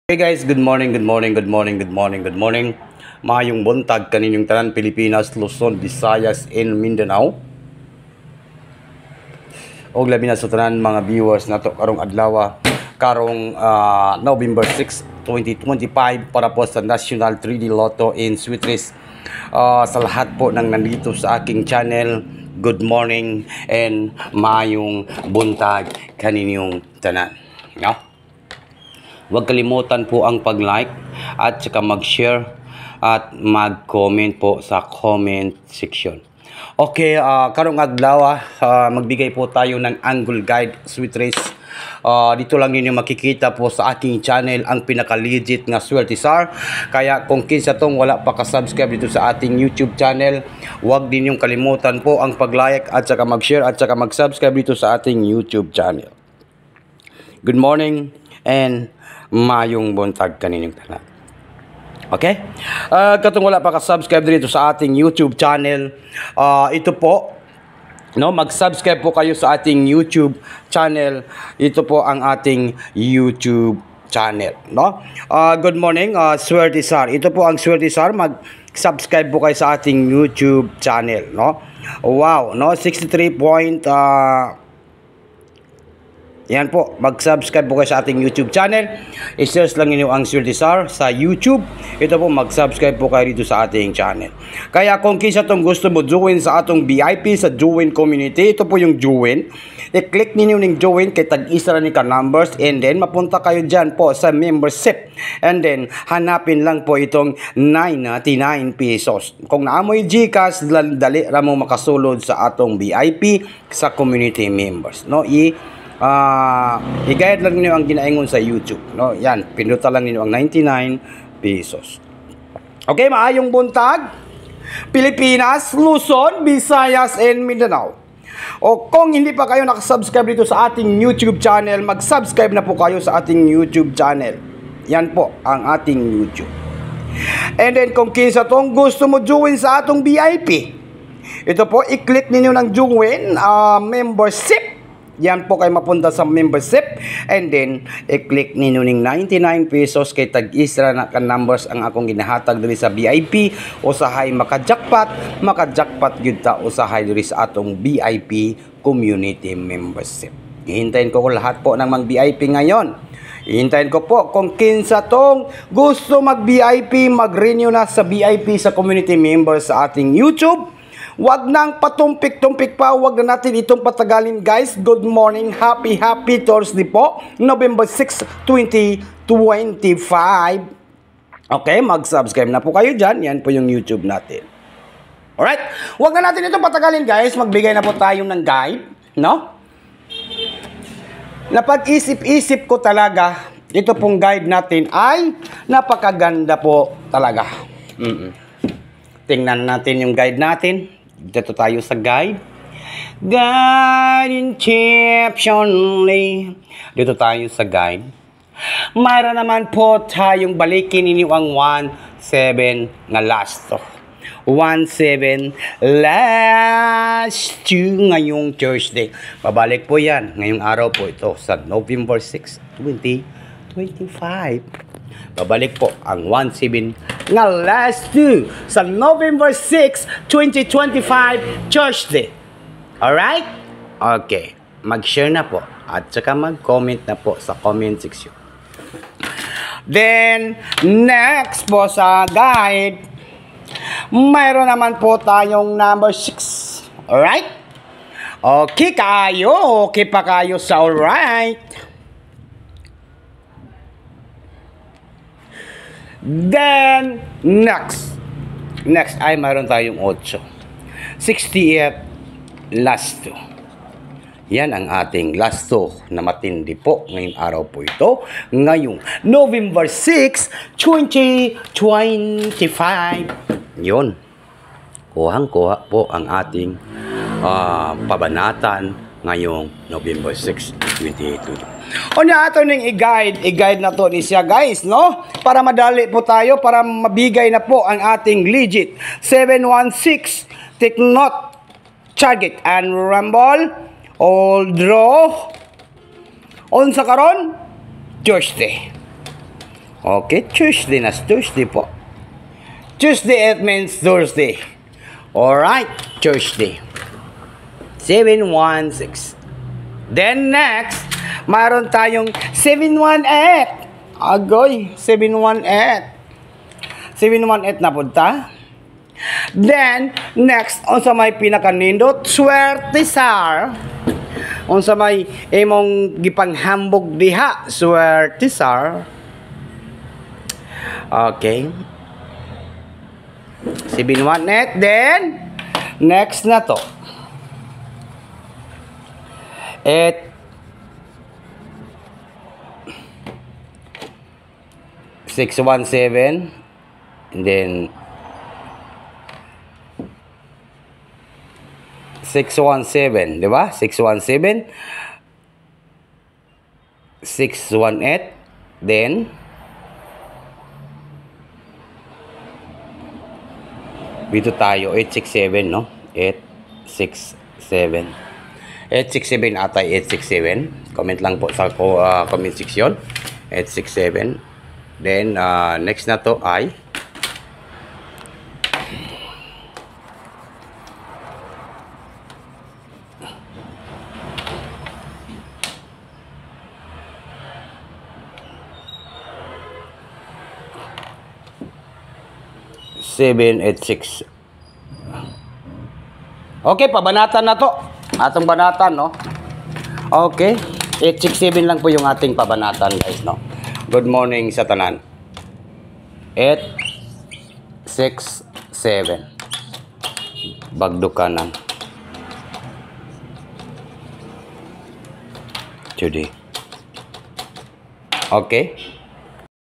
Hey guys, good morning, good morning, good morning, good morning, good morning. Maayong buntag kaninyong tanan Pilipinas, Luzon, Visayas, and Mindanao. Og labi na sa tanan mga viewers nato karong adlaw, karong November 6, 2025 para po sa National 3D Lotto in Sweet Race. Sa lahat po ng nandito sa aking channel, good morning and maayong buntag kaninyong tanan. No? Huwag kalimutan po ang pag-like at saka mag-share at mag-comment po sa comment section. Okay, karong adlaw, magbigay po tayo ng angle guide Sweet Race. Dito lang ninyo makikita po sa aking channel ang pinaka-legit nga Swertesar. Kaya kung kinsa tong wala pa ka-subscribe dito sa ating YouTube channel, huwag din yung kalimutan po ang pag-like at saka mag-share at saka mag-subscribe dito sa ating YouTube channel. Good morning and mayong buntag kaninyong tanan. Okay? Katong wala pa ka-subscribe dito sa ating YouTube channel, ito po, no, mag-subscribe po kayo sa ating YouTube channel. Ito po ang ating YouTube channel, no? Good morning, Swertesar. Ito po ang Swertesar. Mag-subscribe po kayo sa ating YouTube channel, no? Wow, no? 63 point yan po, mag-subscribe po kayo sa ating YouTube channel. I-search lang niyo ang Swertesar sa YouTube. Ito po, mag-subscribe po kayo dito sa ating channel. Kaya kung kisa tong gusto mo join sa atong VIP sa join community, ito po yung join. I-click niyo yung join kay tag-isa na ni ka numbers and then mapunta kayo dyan po sa membership. And then hanapin lang po itong 99 pesos. Kung naamoy GCash, dali ra mo makasulod sa atong VIP sa community members. No, i-guide lang niyo ang ginaingon sa YouTube, no? Yan, pindutan lang niyo ang 99 pesos. Okay, maayong buntag Pilipinas, Luzon, Visayas, and Mindanao. O kung hindi pa kayo nakasubscribe dito sa ating YouTube channel, mag-subscribe na po kayo sa ating YouTube channel. Yan po ang ating YouTube. And then kung kinsa tong gusto mo join sa atong VIP, ito po, i-click niyo ng join membership. Yan po kayo mapunta sa membership and then i-click ninyo ng 99 pesos kay tag-isra na ka numbers ang akong ginahatag diri sa VIP. Usahay maka-jackpot gyud ta usahay diri sa atong VIP community membership. Hihintayin ko lahat po ng mga VIP ngayon. Hihintayin ko po kung kinsa tong gusto mag-VIP, mag-renew na sa VIP sa community members sa ating YouTube. Wag nang patumpik-tumpik pa, wag na natin itong patagalin guys. Good morning, happy Thursday po, November 6, 2025. Okay, mag-subscribe na po kayo dyan. Yan po yung YouTube natin. Alright, wag na natin itong patagalin guys. Magbigay na po tayo ng guide, no? Napag-isip-isip ko talaga, ito pong guide natin ay napakaganda po talaga. Tingnan natin yung guide natin. Dito tayo sa guide. Guide tips only. Dito tayo sa guide. Mayroon naman po tayong balikin ninyo ang 1-7 na last to. 1-7 last to ngayong Thursday. Babalik po yan. Ngayong araw po ito sa November 6, 2025. Babalik po ang 1-7 na last 2 sa November 6, 2025, Thursday. Alright? Okay. Mag-share na po at saka mag-comment na po sa comment section. Then, next po sa guide, mayroon naman po tayong number 6. Alright? Okay kayo. Okay pa kayo sa alright? Then, next ay mayroon tayong 8. 68 last 2. Yan ang ating last 2 na matindi po ngayong araw po ito. Ngayong November 6, 2025. Yun. Kuhang-kuha po ang ating pabanatan ngayong November 6, 2022. O na ato ning i-guide na to ni siya guys, no? Para madali po tayo, para mabigay na po ang ating legit 716 take note, target and rumble all draw on sa karon Thursday. Okay, Tuesday na. Tuesday po. Tuesday, it means Thursday. Alright, Tuesday. 716. Then next, mayroon tayong 718. Agoy, 718. 718 na punta. Then, next, unsa may pinakanindot, swerte sar. Unsa may imong gipanghambog diha, swerte sar. Okay. 718. Then, next na to. 617. And then 617, di ba? 617, 618, then dito tayo 867, no? 867. 867 ata, 867. Comment lang po sa comment section. 867. Then next na to ay 786. Okay, pabanatan na to. Atong banatan, no? Okay. 867 lang po yung ating pabanatan, guys, no? Good morning sa tanan. 867. Bagdukanan. Today. Okay.